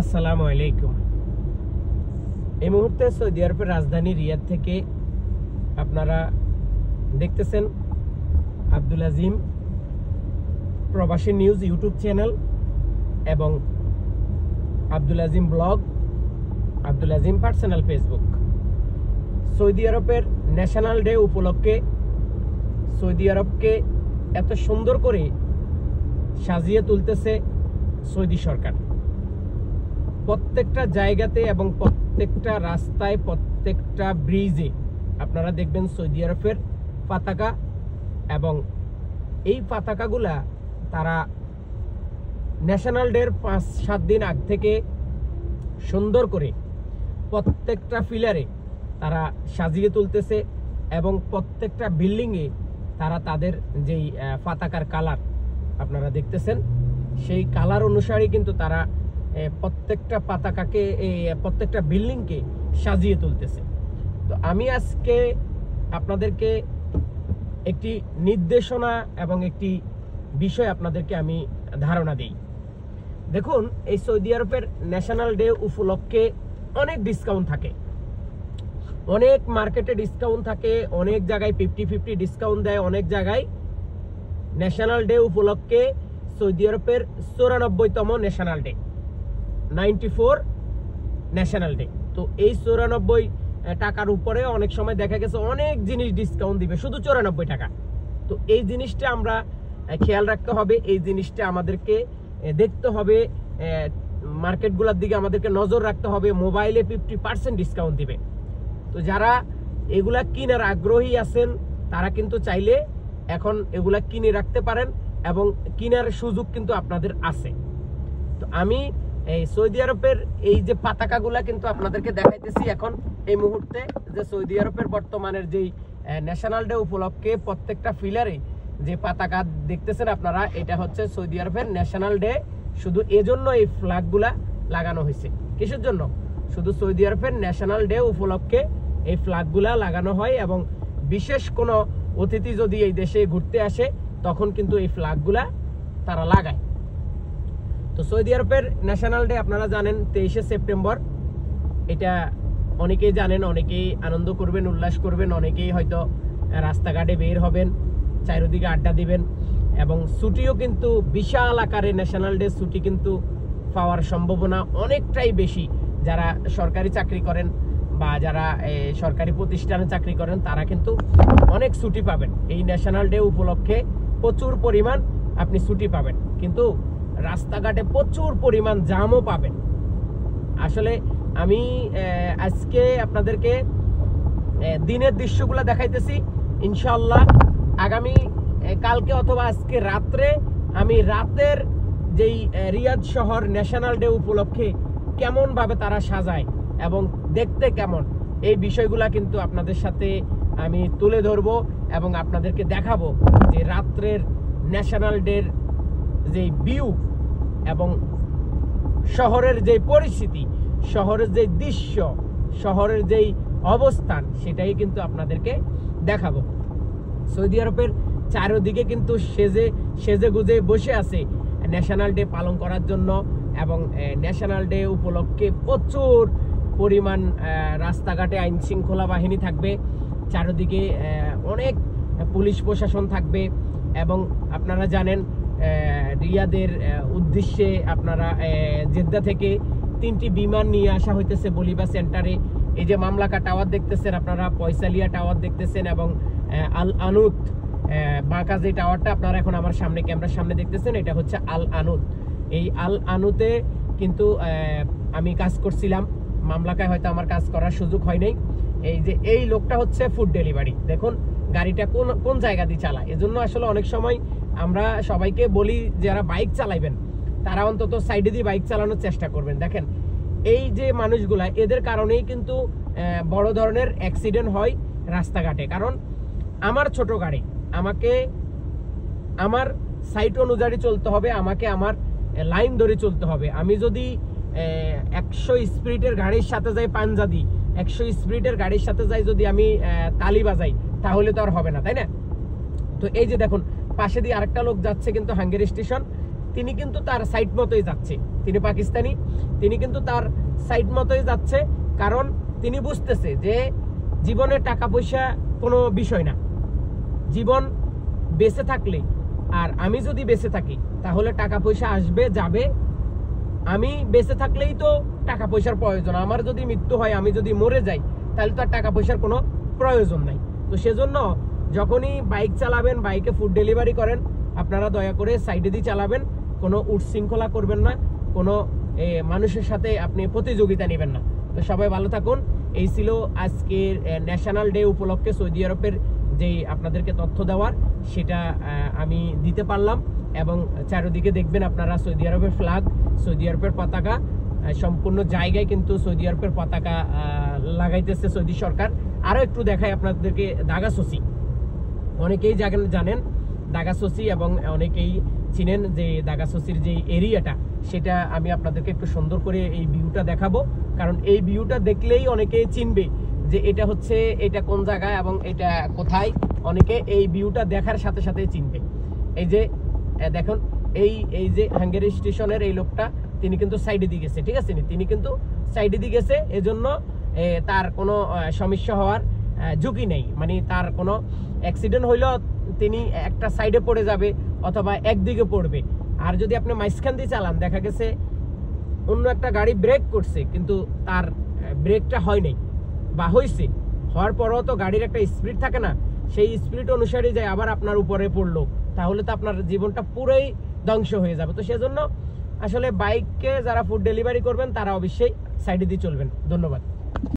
আসসালামু আলাইকুম। এই মুহূর্তে সৌদি আরবের রাজধানী রিয়াদ থেকে আপনারা দেখতেছেন আব্দুল আজিম প্রবাসী নিউজ ইউটিউব চ্যানেল এবং আব্দুল আজিম ব্লগ, আব্দুল আজিম পার্সোনাল ফেসবুক। সৌদি আরবের ন্যাশনাল ডে উপলক্ষে সৌদি আরবকে এত সুন্দর করে সাজিয়ে তুলতেছে সৌদি সরকার। প্রত্যেকটা জায়গাতে এবং প্রত্যেকটা রাস্তায়, প্রত্যেকটা ব্রিজে আপনারা দেখবেন সৌদি আরবের পতাকা, এবং এই পতাকাগুলা তারা ন্যাশনাল ডের 5-7 দিন আগ থেকে সুন্দর করে প্রত্যেকটা পিলারে তারা সাজিয়ে তুলতেছে এবং প্রত্যেকটা বিল্ডিংয়ে তারা তাদের যেই পতাকার কালার আপনারা দেখতেছেন সেই কালার অনুসারে কিন্তু তারা প্রত্যেকটা পতাকাকে, প্রত্যেকটা বিল্ডিংকে সাজিয়ে তুলতেছে। তো আমি আজকে আপনাদেরকে একটি নির্দেশনা এবং একটি বিষয় আপনাদেরকে আমি ধারণা দিই। দেখুন, এই সৌদি আরবের ন্যাশনাল ডে উপলক্ষে অনেক ডিসকাউন্ট থাকে, অনেক মার্কেটে ডিসকাউন্ট থাকে, অনেক জায়গায় 50-50 ডিসকাউন্ট দেয়, অনেক জায়গায় ন্যাশনাল ডে উপলক্ষে সৌদি আরবের 94তম ন্যাশনাল ডে, 94 ন্যাশনাল ডে। তো এই 94 টাকার উপরে অনেক সময় দেখা গেছে অনেক জিনিস ডিসকাউন্ট দিবে শুধু 94 টাকা। তো এই জিনিসটা আমরা খেয়াল রাখতে হবে, এই জিনিসটা আমাদেরকে দেখতে হবে, মার্কেটগুলোর দিকে আমাদেরকে নজর রাখতে হবে। মোবাইলে 50% ডিসকাউন্ট দিবে। তো যারা এগুলা কেনার আগ্রহী আছেন তারা কিন্তু চাইলে এখন এগুলা কিনে রাখতে পারেন এবং কেনার সুযোগ কিন্তু আপনাদের আছে। তো আমি এই সৌদি আরবের এই যে পতাকাগুলা কিন্তু আপনাদেরকে দেখাইতেছি এখন এই মুহূর্তে, যে সৌদি আরবের বর্তমানের যেই ন্যাশনাল ডে উপলক্ষে প্রত্যেকটা ফিলারে যে পতাকা দেখতেছেন আপনারা, এটা হচ্ছে সৌদি আরবের ন্যাশনাল ডে। শুধু এজন্য এই ফ্ল্যাগগুলা লাগানো হয়েছে। কিসের জন্য? শুধু সৌদি আরবের ন্যাশনাল ডে উপলক্ষে এই ফ্ল্যাগগুলা লাগানো হয়, এবং বিশেষ কোনো অতিথি যদি এই দেশে ঘুরতে আসে তখন কিন্তু এই ফ্ল্যাগগুলা তারা লাগায়। তো সৌদি আরবের ন্যাশনাল ডে আপনারা জানেন 23শে সেপ্টেম্বর। এটা অনেকেই জানেন, অনেকেই আনন্দ করবেন, উল্লাস করবেন, অনেকেই হয়তো রাস্তাঘাটে বের হবেন, চারিদিকে আড্ডা দিবেন, এবং ছুটিও কিন্তু বিশাল আকারে ন্যাশনাল ডে ছুটি কিন্তু পাওয়ার সম্ভাবনা অনেকটাই বেশি। যারা সরকারি চাকরি করেন বা যারা সরকারি প্রতিষ্ঠানে চাকরি করেন তারা কিন্তু অনেক ছুটি পাবেন এই ন্যাশনাল ডে উপলক্ষে। প্রচুর পরিমাণ আপনি ছুটি পাবেন, কিন্তু রাস্তাঘাটে প্রচুর পরিমাণ জামও পাবেন। আসলে আমি আজকে আপনাদেরকে দিনের দৃশ্যগুলো দেখাইতেছি। ইনশাআল্লাহ আগামী কালকে অথবা আজকে রাত্রে আমি রাতের যেই রিয়াদ শহর ন্যাশনাল ডে উপলক্ষে কেমন ভাবে তারা সাজায় এবং দেখতে কেমন, এই বিষয়গুলা কিন্তু আপনাদের সাথে আমি তুলে ধরবো এবং আপনাদেরকে দেখাবো যে রাত্রের ন্যাশনাল ডের যে ভিউ এবং শহরের যে পরিস্থিতি, শহরের যে দৃশ্য, শহরের যেই অবস্থান, সেটাই কিন্তু আপনাদেরকে দেখাবো। সৌদি আরবের চারিদিকে কিন্তু সেজে গুজে বসে আছে ন্যাশনাল ডে পালন করার জন্য, এবং ন্যাশনাল ডে উপলক্ষে প্রচুর পরিমাণ রাস্তাঘাটে আইন শৃঙ্খলা বাহিনী থাকবে, চারিদিকে অনেক পুলিশ প্রশাসন থাকবে। এবং আপনারা জানেন রিয়াদের উদ্দেশ্যে আপনারা জেদ্দা থেকে 3টি বিমান নিয়ে আসা হইতেছে বলিবা সেন্টারে। এই যে মামলাকা টাওয়ার দেখতেছেন আপনারা, পয়সালিয়া টাওয়ার দেখতেছেন, এবং আল আনুত বাঁকা যে টাওয়ারটা আপনারা এখন আমার সামনে ক্যামেরার সামনে দেখতেছেন, এটা হচ্ছে আল আনুত। এই আল আনুতে কিন্তু আমি কাজ করছিলাম, মামলাকায় হয়তো আমার কাজ করার সুযোগ হয় নাই। এই যে এই লোকটা হচ্ছে ফুড ডেলিভারি, দেখুন গাড়িটা কোন জায়গা দিয়ে চালায়। এজন্য আসলে অনেক সময় আমরা সবাইকে বলি যারা বাইক চালাইবেন তারা অন্তত সাইডে দিয়ে বাইক চালানোর চেষ্টা করবেন। দেখেন এই যে মানুষগুলা, এদের কারণেই কিন্তু বড় ধরনের অ্যাক্সিডেন্ট হয় রাস্তাঘাটে। কারণ আমার ছোট গাড়ি, আমাকে আমার সাইট অনুযায়ী চলতে হবে, আমাকে আমার লাইন ধরে চলতে হবে। আমি যদি 100 স্পিডের গাড়ির সাথে যাই পাঞ্জা দিই, 100 স্পিডের গাড়ির সাথে যাই যদি আমি তালি বাজাই, তাহলে তো আর হবে না, তাই না? তো এই যে দেখুন পাশে দিয়ে আরেকটা লোক যাচ্ছে কিন্তু হাঙ্গেরি স্টেশন, তিনি কিন্তু তার সাইড মতোই যাচ্ছে, তিনি পাকিস্তানি, তিনি কিন্তু তার সাইড মতোই যাচ্ছে, কারণ তিনি বুঝতেছে যে জীবনে টাকা পয়সা কোনো বিষয় না, জীবন বেঁচে থাকলে, আর আমি যদি বেঁচে থাকি তাহলে টাকা পয়সা আসবে যাবে, আমি বেঁচে থাকলেই তো টাকা পয়সার প্রয়োজন, আমার যদি মৃত্যু হয়, আমি যদি মরে যাই, তাহলে তো আর টাকা পয়সার কোনো প্রয়োজন নাই। তো সেজন্য যখনই বাইক চালাবেন, বাইকে ফুড ডেলিভারি করেন, আপনারা দয়া করে সাইডে দিয়ে চালাবেন, কোনো উচ্ছৃঙ্খলা করবেন না, কোনো মানুষের সাথে আপনি প্রতিযোগিতা নেবেন না। তো সবাই ভালো থাকুন। এই ছিল আজকের ন্যাশনাল ডে উপলক্ষে সৌদি আরবের যেই আপনাদেরকে তথ্য দেওয়ার, সেটা আমি দিতে পারলাম। এবং চারিদিকে দেখবেন আপনারা সৌদি আরবের ফ্ল্যাগ, সৌদি আরবের পতাকা, সম্পূর্ণ জায়গায় কিন্তু সৌদি আরবের পতাকা লাগাইতেছে সৌদি সরকার। আরও একটু দেখাই আপনাদেরকে দাগাসসি, অনেকেই জানেন দাগাসসি, এবং অনেকেই চিনেন যে দাগাসসির যে এরিয়াটা, সেটা আমি আপনাদেরকে একটু সুন্দর করে এই ভিউটা দেখাবো, কারণ এই ভিউটা দেখলেই অনেকেই চিনবে যে এটা হচ্ছে, এটা কোন জায়গায় এবং এটা কোথায়। অনেকে এই ভিউটা দেখার সাথে সাথে চিনবে। এই যে দেখুন, এই যে হাঙ্গেরি স্টেশনের এই লোকটা, তিনি কিন্তু সাইডে দিয়ে গেছে, ঠিক আছে, তিনি কিন্তু সাইডে দিয়ে গেছে, এজন্য তার কোনো সমস্যা হওয়ার ঝুঁকি নেই, মানে তার কোনো অ্যাক্সিডেন্ট হইলেও তিনি একটা সাইডে পড়ে যাবে অথবা একদিকে পড়বে। আর যদি আপনি মাঝখান দিয়ে চালান, দেখা গেছে অন্য একটা গাড়ি ব্রেক করছে কিন্তু তার ব্রেকটা হয় নাই বা হয়েছে, হওয়ার পরও তো গাড়ির একটা স্পিড থাকে না, সেই স্পিড অনুসারে যায় আবার আপনার উপরে পড়লো, তাহলে তো আপনার জীবনটা পুরোই ধ্বংস হয়ে যাবে। তো সেজন্য আসলে বাইককে যারা ফুড ডেলিভারি করবেন তারা অবশ্যই সাইডে দিয়ে চলবেন। ধন্যবাদ।